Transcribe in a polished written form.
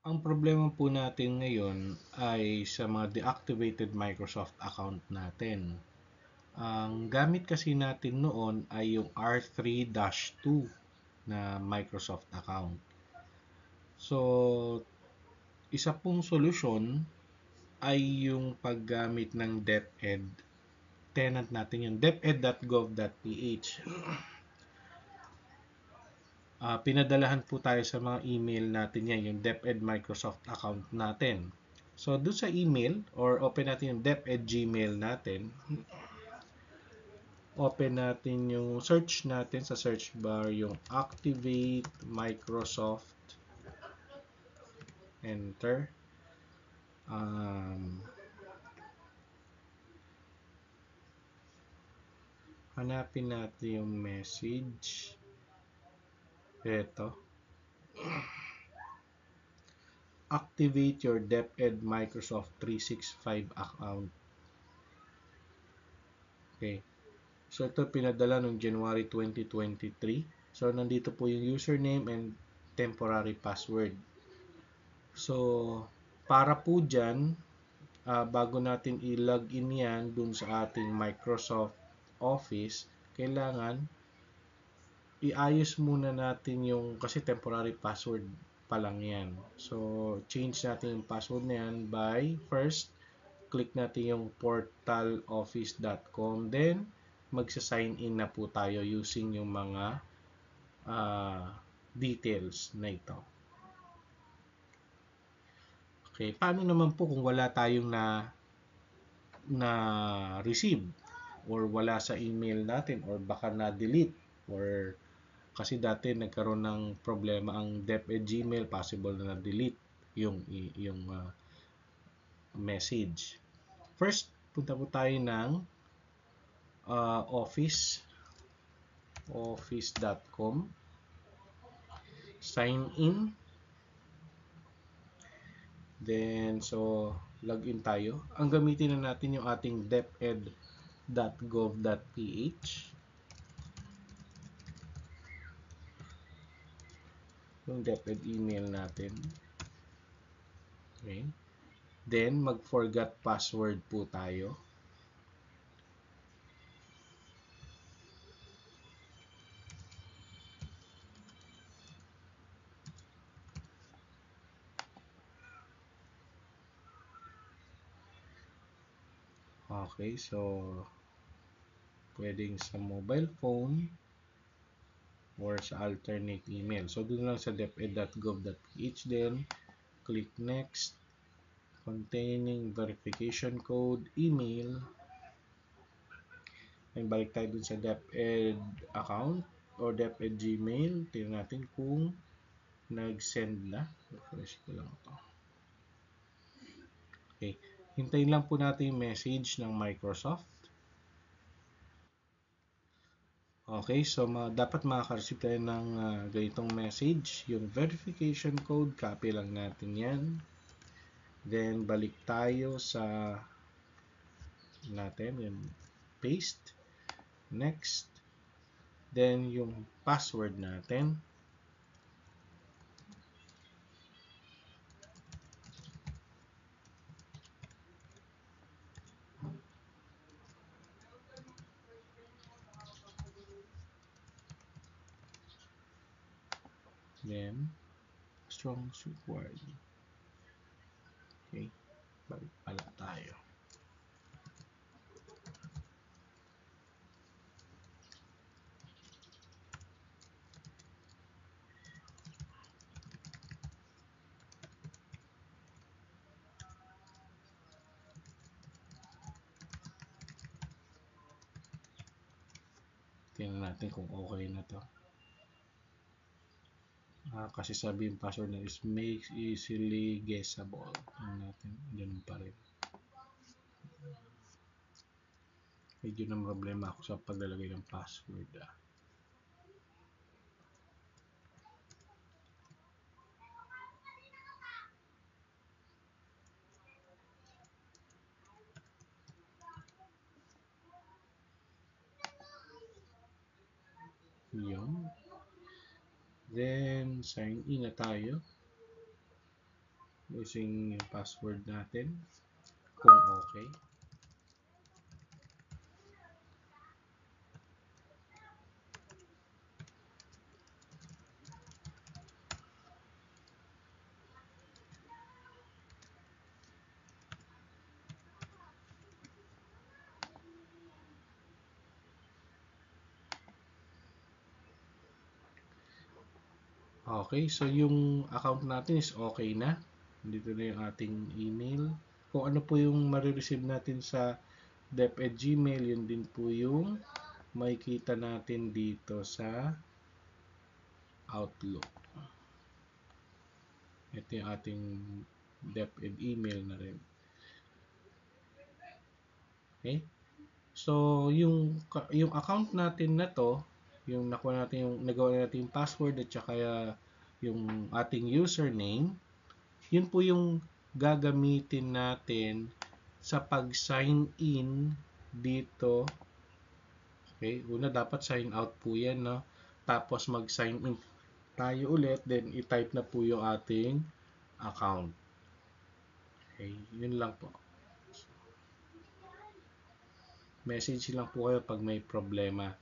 Ang problema po natin ngayon ay sa mga deactivated Microsoft account natin. Ang gamit kasi natin noon ay yung R3-2 na Microsoft account. So, isa pong solusyon ay yung paggamit ng DepEd. Tenant natin yung deped.gov.ph. Pinadalahan po tayo sa mga email natin yan, yung DepEd Microsoft account natin. So, doon sa email, or open natin yung DepEd Gmail natin. Open natin yung search natin sa search bar, yung Activate Microsoft. Enter. Hanapin natin yung message. Ito. Activate your DepEd Microsoft 365 account. Okay. So, ito pinadala noong January 2023. So, nandito po yung username and temporary password. So, para po dyan, bago natin i-login yan dun sa ating Microsoft Office, kailangan iayos muna natin yung, kasi temporary password pa lang yan. So, change natin yung password na yan by first, click natin yung portaloffice.com, then magsa-sign in na po tayo using yung mga details na ito. Okay, paano naman po kung wala tayong na receive or wala sa email natin or baka na-delete or kasi dati nagkaroon ng problema ang DepEd Gmail, possible na na-delete yung message. First, punta po tayo ng office.com, sign in, then so login tayo. Ang gamitin na natin yung ating deped.gov.ph, yung DepEd email natin. Okay. Then mag-forgot password po tayo. Okay, so pwedeng sa mobile phone or sa alternate email. So doon lang sa deped.gov.ph, then click next, containing verification code, email. Then balik tayo dun sa DepEd account or DepEd Gmail. Tingnan natin kung nag-send na. Refresh ko lang ito. Okay. Hintayin lang po natin yung message ng Microsoft. Okay, so dapat makaka-receive tayo ng ganitong message. Yung verification code, copy lang natin yan. Then, balik tayo sa natin, yung paste. Next. Then, yung password natin. Then, strong required. Okay. Balik pala tayo. Tingnan natin kung okay na to. Kasi sabi yung password na is makes easily guessable. Tingnan natin. Ganun pa rin. Medyo na problema ako sa paglalagay ng password. Yun. Then, sign in na tayo. using yung password natin kung okay. Okay, so yung account natin is okay na. Dito na yung ating email. Kung ano po yung marireceive natin sa DepEd Gmail, yun din po yung makikita natin dito sa Outlook. Ito yung ating DepEd email na rin. Okay? So, yung account natin na to, yung nagawa natin yung password at saka yung ating username, yun po yung gagamitin natin sa pag-sign in dito. Okay, una dapat sign out po yan, no? Tapos mag-sign in tayo ulit, then i-type na po yung ating account. Okay, yun lang po. Message lang po kayo pag may problema.